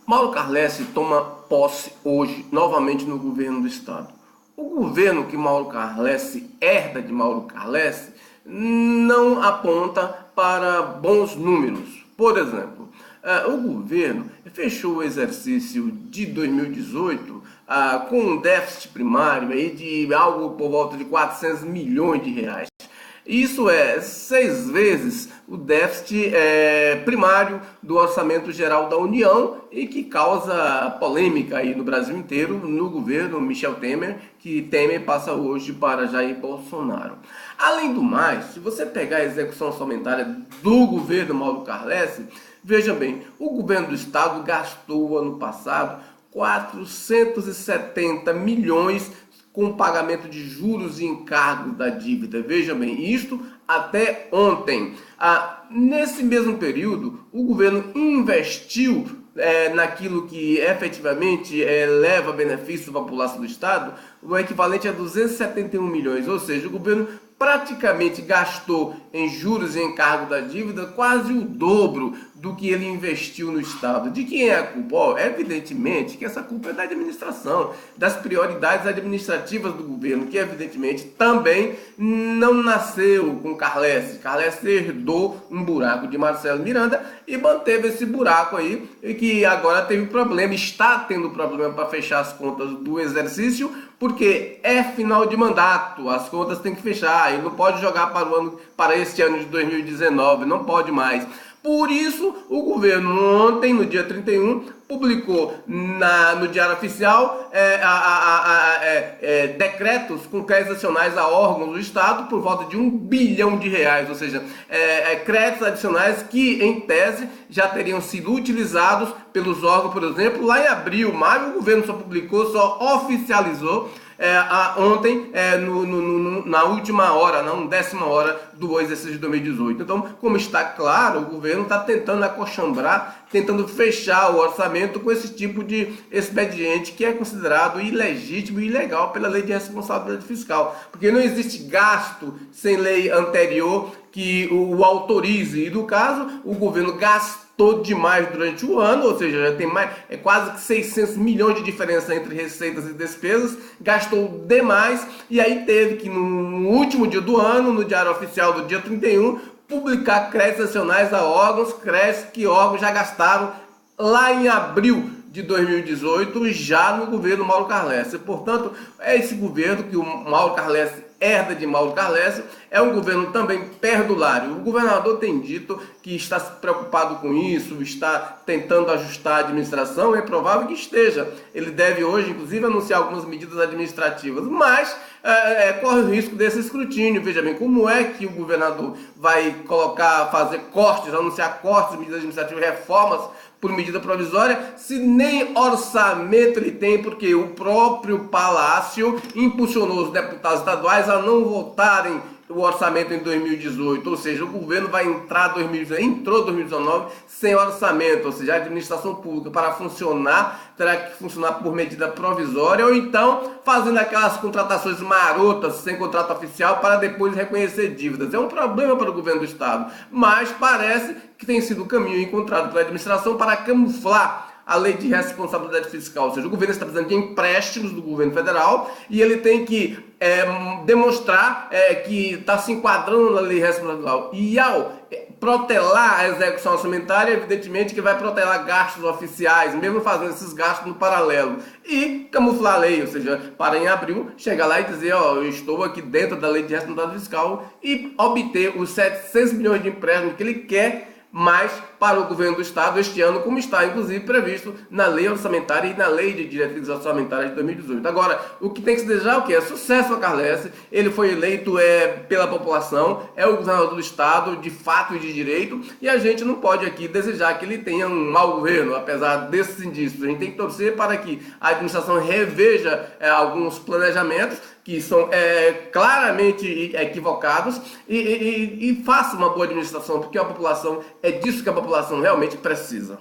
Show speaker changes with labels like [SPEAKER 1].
[SPEAKER 1] Mauro Carlesse toma posse hoje, novamente, no governo do estado. O governo que Mauro Carlesse herda de Mauro Carlesse não aponta para bons números. Por exemplo, o governo fechou o exercício de 2018 com um déficit primário aí de algo por volta de 400 milhões de reais. Isso é 6 vezes o déficit primário do Orçamento Geral da União e que causa polêmica aí no Brasil inteiro, no governo Michel Temer, que Temer passa hoje para Jair Bolsonaro. Além do mais, se você pegar a execução orçamentária do governo Mauro Carlesse, veja bem, o governo do estado gastou ano passado 470 milhões com pagamento de juros e encargos da dívida. Veja bem, isto até ontem. Nesse mesmo período, o governo investiu naquilo que efetivamente leva benefício à população do estado, o equivalente a 271 milhões, ou seja, o governo praticamente gastou em juros e encargo da dívida quase o dobro do que ele investiu no estado. De quem é a culpa? Evidentemente que essa culpa é da administração, das prioridades administrativas do governo, que evidentemente também não nasceu com Carlesse. Carlesse herdou um buraco de Marcelo Miranda e manteve esse buraco aí, e que agora teve problema, está tendo problema para fechar as contas do exercício, porque é final de mandato, as contas têm que fechar, ele não pode jogar para este ano de 2019, não pode mais. Por isso, o governo ontem, no dia 31, publicou no Diário Oficial decretos com créditos adicionais a órgãos do Estado por volta de R$ 1 bilhão, ou seja, créditos adicionais que, em tese, já teriam sido utilizados pelos órgãos, por exemplo, lá em abril, maio, o governo só publicou, só oficializou ontem, na última hora, na 10ª hora do exercício de 2018. Então, como está claro, o governo está tentando acochambrar, tentando fechar o orçamento com esse tipo de expediente que é considerado ilegítimo e ilegal pela lei de responsabilidade fiscal, porque não existe gasto sem lei anterior que o autorize, e no caso, o governo gastou demais durante o ano, ou seja, já tem quase que 600 milhões de diferença entre receitas e despesas, gastou demais, e aí teve que no último dia do ano, no Diário Oficial do dia 31, publicar créditos adicionais a órgãos, créditos que órgãos já gastaram lá em abril de 2018, já no governo Mauro Carlesse. Portanto, é esse governo que o Mauro Carlesse herda de Mauro Carlesse, é um governo também perdulário. O governador tem dito que está preocupado com isso, está tentando ajustar a administração, é provável que esteja. Ele deve hoje, inclusive, anunciar algumas medidas administrativas, mas corre o risco desse escrutínio. Veja bem, como é que o governador vai fazer cortes, anunciar cortes, medidas administrativas, reformas por medida provisória, se nem orçamento ele tem, porque o próprio Palácio impulsionou os deputados estaduais a não votarem o orçamento em 2018, ou seja, o governo vai entrou 2019 sem orçamento, ou seja, a administração pública para funcionar terá que funcionar por medida provisória ou então fazendo aquelas contratações marotas sem contrato oficial para depois reconhecer dívidas. É um problema para o governo do estado, mas parece que tem sido o caminho encontrado pela administração para camuflar a lei de responsabilidade fiscal, ou seja, o governo está precisando de empréstimos do governo federal e ele tem que demonstrar que está se enquadrando na lei de responsabilidade fiscal. E ao protelar a execução orçamentária, evidentemente que vai protelar gastos oficiais, mesmo fazendo esses gastos no paralelo. E camuflar a lei, ou seja, para em abril chegar lá e dizer, eu estou aqui dentro da lei de responsabilidade fiscal e obter os 700 milhões de empréstimos que ele quer, mas para o governo do estado este ano, como está inclusive previsto na lei orçamentária e na lei de diretrizes orçamentárias de 2018. Agora, o que tem que se desejar é sucesso a Carlesse. Ele foi eleito pela população, é o governador do estado de fato e de direito, e a gente não pode aqui desejar que ele tenha um mau governo, apesar desses indícios. A gente tem que torcer para que a administração reveja alguns planejamentos que são claramente equivocados e faça uma boa administração, porque a população, é disso que a população realmente precisa.